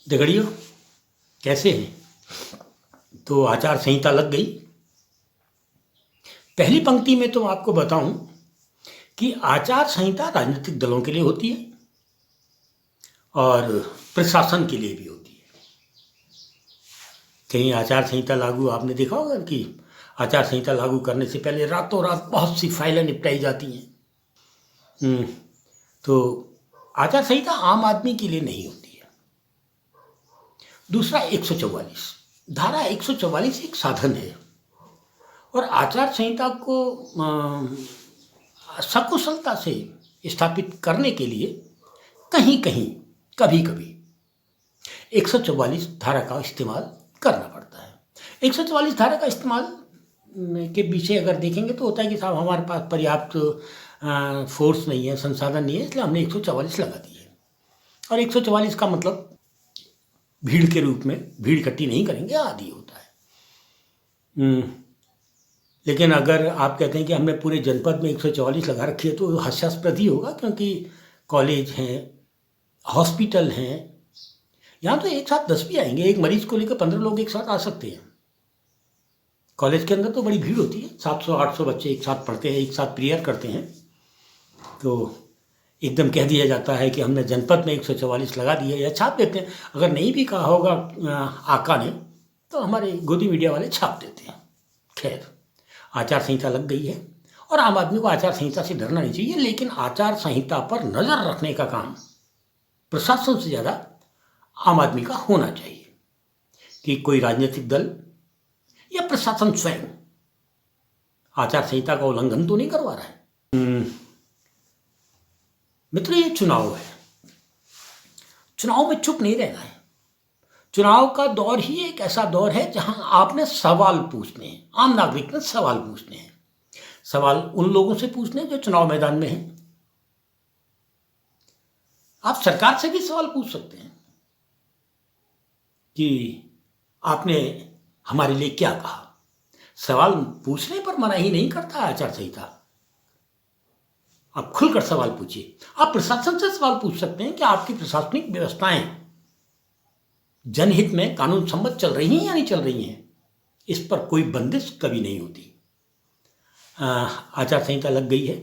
दगड़ियों, कैसे हैं? तो आचार संहिता लग गई। पहली पंक्ति में तो आपको बताऊं कि आचार संहिता राजनीतिक दलों के लिए होती है और प्रशासन के लिए भी होती है। कहीं आचार संहिता लागू आपने देखा होगा कि आचार संहिता लागू करने से पहले रातों रात बहुत सी फाइलें निपटाई जाती हैं। तो आचार संहिता आम आदमी के लिए नहीं होती है। दूसरा, 144 धारा 144 एक साधन है और आचार संहिता को सकुशलता से स्थापित करने के लिए कहीं कहीं कभी कभी 144 धारा का इस्तेमाल करना पड़ता है। 144 धारा का इस्तेमाल के पीछे अगर देखेंगे तो होता है कि साहब हमारे पास पर्याप्त फोर्स नहीं है, संसाधन नहीं है, इसलिए हमने 144 लगा दी है। और 144 का मतलब भीड़ के रूप में भीड़ इकट्ठी नहीं करेंगे आदि होता है। लेकिन अगर आप कहते हैं कि हमने पूरे जनपद में 144 लगा रखी है तो हास्यास्पद ही होगा, क्योंकि कॉलेज हैं, हॉस्पिटल हैं, यहाँ तो एक साथ 10 भी आएंगे। एक मरीज को लेकर 15 लोग एक साथ आ सकते हैं। कॉलेज के अंदर तो बड़ी भीड़ होती है, 700-800 बच्चे एक साथ पढ़ते हैं, एक साथ प्रेयर करते हैं। तो एकदम कह दिया जाता है कि हमने जनपद में 144 लगा दिए या छाप देते हैं। अगर नहीं भी कहा होगा आका ने तो हमारे गोदी मीडिया वाले छाप देते हैं। खैर, आचार संहिता लग गई है और आम आदमी को आचार संहिता से डरना नहीं चाहिए, लेकिन आचार संहिता पर नज़र रखने का काम प्रशासन से ज़्यादा आम आदमी का होना चाहिए कि कोई राजनीतिक दल या प्रशासन स्वयं आचार संहिता का उल्लंघन तो नहीं करवा रहा है। मित्रों, ये चुनाव है, चुनाव में चुप नहीं रहना है। चुनाव का दौर ही एक ऐसा दौर है जहां आपने सवाल पूछने हैं। आम नागरिक ने सवाल पूछने हैं। सवाल उन लोगों से पूछने हैं जो चुनाव मैदान में हैं। आप सरकार से भी सवाल पूछ सकते हैं कि आपने हमारे लिए क्या कहा। सवाल पूछने पर मनाही नहीं करता आचार संहिता। आप खुलकर सवाल पूछिए। आप प्रशासन से सवाल पूछ सकते हैं कि आपकी प्रशासनिक व्यवस्थाएं जनहित में कानून सम्मत चल रही हैं या नहीं चल रही हैं। इस पर कोई बंदिश कभी नहीं होती। आचार संहिता लग गई है।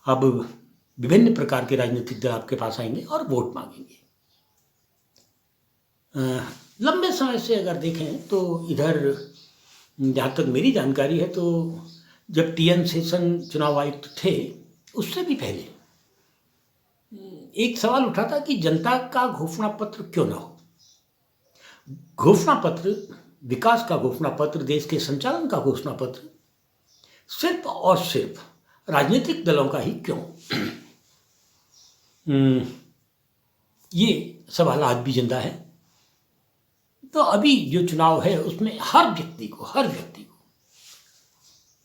अब विभिन्न प्रकार के राजनीतिक दल आपके पास आएंगे और वोट मांगेंगे। लंबे समय से अगर देखें तो इधर जहाँ तक मेरी जानकारी है तो जब TN शेषन चुनाव आयुक्त थे उससे भी पहले एक सवाल उठा था कि जनता का घोषणा पत्र क्यों ना हो। घोषणा पत्र, विकास का घोषणा पत्र, देश के संचालन का घोषणा पत्र सिर्फ और सिर्फ राजनीतिक दलों का ही क्यों। ये सवाल आज भी जिंदा है। तो अभी जो चुनाव है उसमें हर व्यक्ति को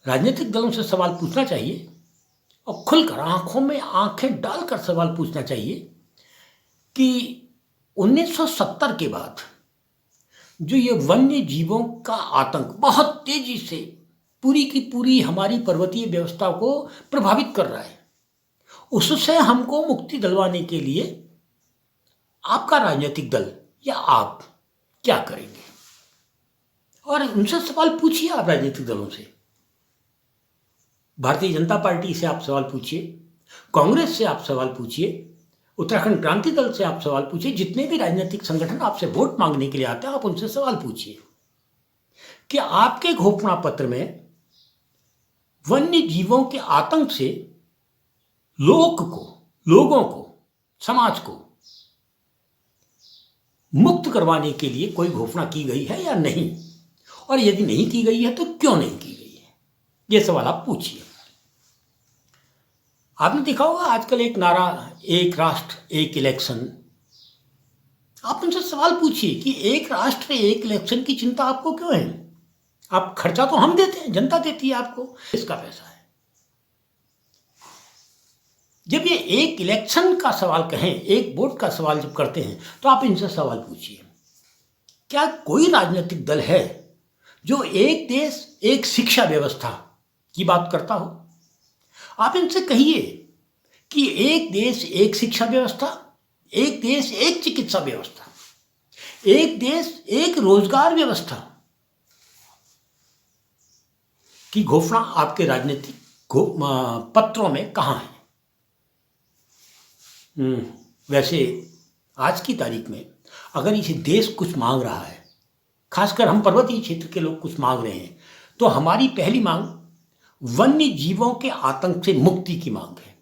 राजनीतिक दलों से सवाल पूछना चाहिए और खुलकर आंखों में आंखें डालकर सवाल पूछना चाहिए कि 1970 के बाद जो ये वन्य जीवों का आतंक बहुत तेजी से पूरी की पूरी हमारी पर्वतीय व्यवस्था को प्रभावित कर रहा है, उससे हमको मुक्ति दिलवाने के लिए आपका राजनीतिक दल या आप क्या करेंगे। और उनसे सवाल पूछिए। आप राजनीतिक दलों से, भारतीय जनता पार्टी से आप सवाल पूछिए, कांग्रेस से आप सवाल पूछिए, उत्तराखंड क्रांति दल से आप सवाल पूछिए। जितने भी राजनीतिक संगठन आपसे वोट मांगने के लिए आते हैं आप उनसे सवाल पूछिए कि आपके घोषणा पत्र में वन्य जीवों के आतंक से लोगों को, समाज को मुक्त करवाने के लिए कोई घोषणा की गई है या नहीं, और यदि नहीं की गई है तो क्यों नहीं की गई है। ये सवाल आप पूछिए। आपने देखा होगा आजकल एक नारा, एक राष्ट्र एक इलेक्शन। आप उनसे सवाल पूछिए कि एक राष्ट्र एक इलेक्शन की चिंता आपको क्यों है। आप खर्चा तो हम देते हैं, जनता देती है आपको, इसका पैसा है। जब ये एक इलेक्शन का सवाल कहें, एक वोट का सवाल जब करते हैं तो आप इनसे सवाल पूछिए, क्या कोई राजनीतिक दल है जो एक देश एक शिक्षा व्यवस्था की बात करता हो। आप इनसे कहिए कि एक देश एक शिक्षा व्यवस्था, एक देश एक चिकित्सा व्यवस्था, एक देश एक रोजगार व्यवस्था की घोषणा आपके राजनीतिक पत्रों में कहाँ है? वैसे आज की तारीख में अगर इसे देश कुछ मांग रहा है, खासकर हम पर्वतीय क्षेत्र के लोग कुछ मांग रहे हैं, तो हमारी पहली मांग वन्य जीवों के आतंक से मुक्ति की मांग है।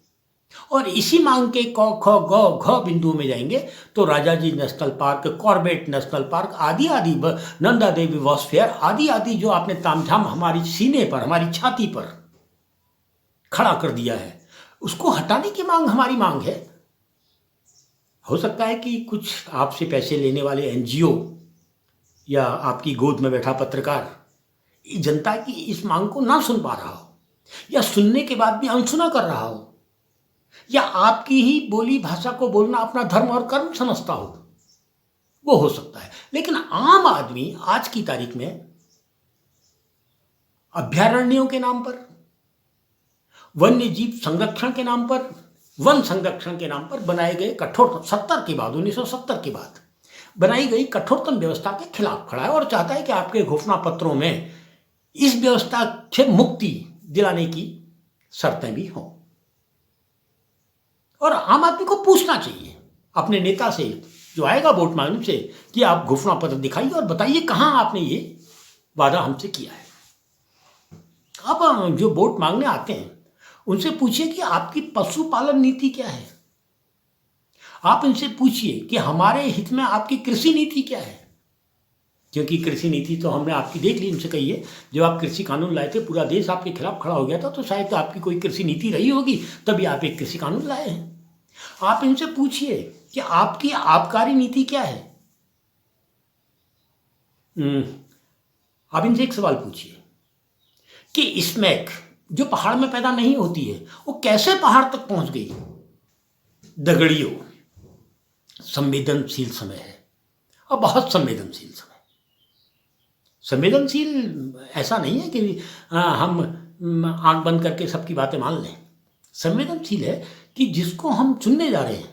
और इसी मांग के क ख ग घ बिंदुओं में जाएंगे तो Rajaji national park, Corbett national park आदि आदि, नंदा देवी वॉस्फेयर आदि आदि जो आपने तामझाम हमारी सीने पर, हमारी छाती पर खड़ा कर दिया है, उसको हटाने की मांग हमारी मांग है। हो सकता है कि कुछ आपसे पैसे लेने वाले एनजीओ या आपकी गोद में बैठा पत्रकार जनता की इस मांग को ना सुन पा रहा हो, या सुनने के बाद भी अनसुना कर रहा हो, या आपकी ही बोली भाषा को बोलना अपना धर्म और कर्म समझता हो, वो हो सकता है। लेकिन आम आदमी आज की तारीख में अभ्यारण्यों के नाम पर, वन्य जीव संरक्षण के नाम पर, वन संरक्षण के नाम पर बनाए गए कठोर 1970 के बाद बनाई गई कठोरतम व्यवस्था के खिलाफ खड़ा है और चाहता है कि आपके घोषणा पत्रों में इस व्यवस्था से मुक्ति दिलाने की शर्तें भी हों। और आम आदमी को पूछना चाहिए अपने नेता से जो आएगा वोट मांगने से कि आप घोषणा पत्र दिखाइए और बताइए कहां आपने ये वादा हमसे किया है। आप जो वोट मांगने आते हैं उनसे पूछिए कि आपकी पशुपालन नीति क्या है। आप इनसे पूछिए कि हमारे हित में आपकी कृषि नीति क्या है, क्योंकि कृषि नीति तो हमने आपकी देख ली। इनसे कहिए जब आप कृषि कानून लाए थे पूरा देश आपके खिलाफ खड़ा हो गया था, तो शायद तो आपकी कोई कृषि नीति रही होगी, तभी आप एक कृषि कानून लाए हैं। आप इनसे पूछिए कि आपकी आबकारी नीति क्या है। आप इनसे एक सवाल पूछिए कि स्मैक जो पहाड़ में पैदा नहीं होती है वो कैसे पहाड़ तक पहुंच गई। दगड़ियों, संवेदनशील समय है और बहुत संवेदनशील समय। संवेदनशील ऐसा नहीं है कि हम आंख बंद करके सबकी बातें मान लें। संवेदनशील है कि जिसको हम चुनने जा रहे हैं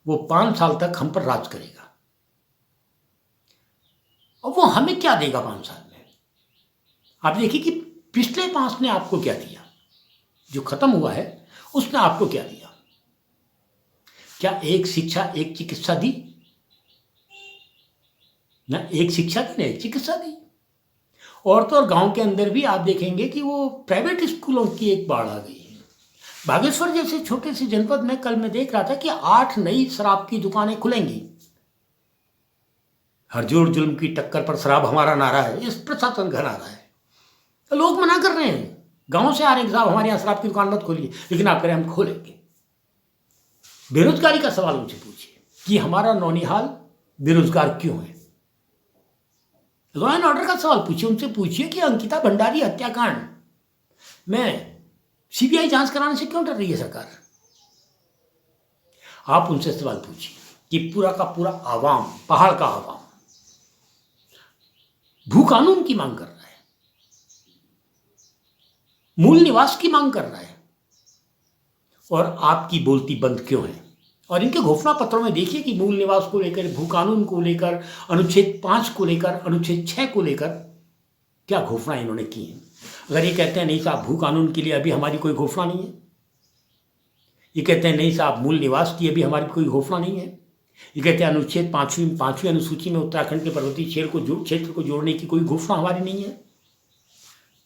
वो 5 साल तक हम पर राज करेगा, और वो हमें क्या देगा 5 साल में। आप देखिए कि पिछले 5 ने आपको क्या दिया, जो खत्म हुआ है उसने आपको क्या दिया। क्या एक शिक्षा एक चिकित्सा दी? ना एक शिक्षा दी ना एक चिकित्सा दी। और तो और गांव के अंदर भी आप देखेंगे कि वो प्राइवेट स्कूलों की एक बाढ़ आ गई है। बागेश्वर जैसे छोटे से जनपद में कल मैं देख रहा था कि 8 नई शराब की दुकानें खुलेंगी। हरजोड़ जुल्म की टक्कर पर शराब हमारा नारा है, इस प्रशासन का नारा है। तो लोग मना कर रहे हैं, गांव से आ रहे हैं साहब हमारे यहाँ शराब की दुकान मत खोलिए, लेकिन आप कह रहे हैं हम खोलेंगे। बेरोजगारी का सवाल उनसे पूछिए कि हमारा नौनिहाल बेरोजगार क्यों है। लॉ एंड ऑर्डर का सवाल पूछिए, उनसे पूछिए कि अंकिता भंडारी हत्याकांड में सीबीआई जांच कराने से क्यों डर रही है सरकार। आप उनसे सवाल पूछिए कि पूरा का पूरा आवाम, पहाड़ का आवाम भू कानून की मांग कर रहा है, मूल निवास की मांग कर रहा है, और आपकी बोलती बंद क्यों है। और इनके घोषणा पत्रों में देखिए कि मूल निवास को लेकर, भू कानून को लेकर, अनुच्छेद 5 को लेकर, अनुच्छेद 6 को लेकर क्या घोषणा इन्होंने की है। अगर ये कहते हैं नहीं साहब भू कानून के लिए अभी हमारी कोई घोषणा नहीं है, ये कहते हैं नहीं साहब मूल निवास की अभी हमारी कोई घोषणा नहीं है, ये कहते हैं अनुच्छेद 5वीं अनुसूची में उत्तराखंड के पर्वतीय क्षेत्र को जोड़ने की कोई घोषणा हमारी नहीं है,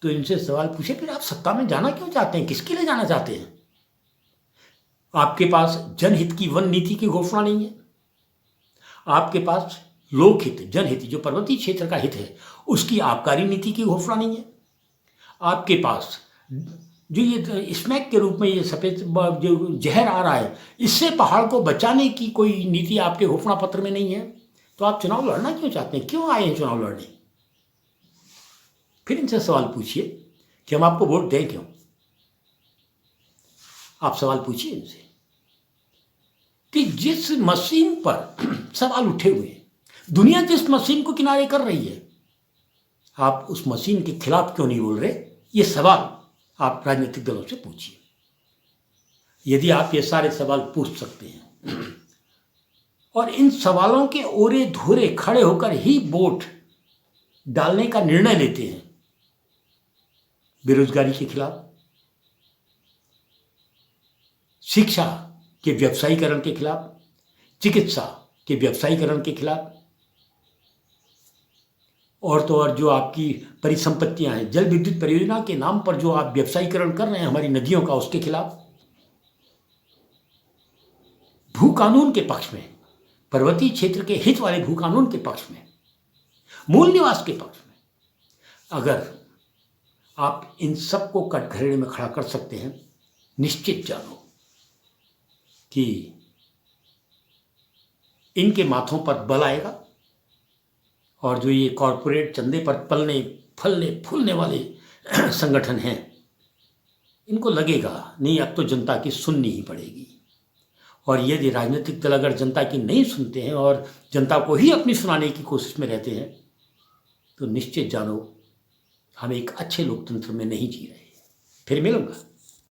तो इनसे सवाल पूछे फिर आप सत्ता में जाना क्यों चाहते हैं, किसके लिए जाना चाहते हैं। आपके पास जनहित की वन नीति की घोषणा नहीं है, आपके पास लोकहित, जनहित जो पर्वतीय क्षेत्र का हित है उसकी आबकारी नीति की घोषणा नहीं है, आपके पास जो ये स्मैक के रूप में ये सफेद जो जहर आ रहा है इससे पहाड़ को बचाने की कोई नीति आपके घोषणा पत्र में नहीं है, तो आप चुनाव लड़ना क्यों चाहते हैं, क्यों आए हैं चुनाव लड़ने। फिर इनसे सवाल पूछिए कि हम आपको वोट दें क्यों। आप सवाल पूछिए इनसे कि जिस मशीन पर सवाल उठे हुए हैं, दुनिया जिस मशीन को किनारे कर रही है, आप उस मशीन के खिलाफ क्यों नहीं बोल रहे। ये सवाल आप राजनीतिक दलों से पूछिए। यदि आप ये सारे सवाल पूछ सकते हैं और इन सवालों के ओरे धोरे खड़े होकर ही वोट डालने का निर्णय लेते हैं। बेरोजगारी के खिलाफ, शिक्षा के व्यवसायीकरण के खिलाफ, चिकित्सा के व्यवसायीकरण के खिलाफ, और तो और जो आपकी परिसंपत्तियां हैं, जल विद्युत परियोजना के नाम पर जो आप व्यवसायीकरण कर रहे हैं हमारी नदियों का, उसके खिलाफ, भू कानून के पक्ष में, पर्वतीय क्षेत्र के हित वाले भू कानून के पक्ष में, मूल निवास के पक्ष में। अगर आप इन सब को कटघरे में खड़ा कर सकते हैं, निश्चित जानो कि इनके माथों पर बल आएगा और जो ये कॉरपोरेट चंदे पर पलने फलने फूलने वाले संगठन हैं, इनको लगेगा नहीं अब तो जनता की सुननी ही पड़ेगी। और यदि राजनीतिक दल अगर जनता की नहीं सुनते हैं और जनता को ही अपनी सुनाने की कोशिश में रहते हैं, तो निश्चित जानो हम एक अच्छे लोकतंत्र में नहीं जी रहे। फिर मिलूंगा।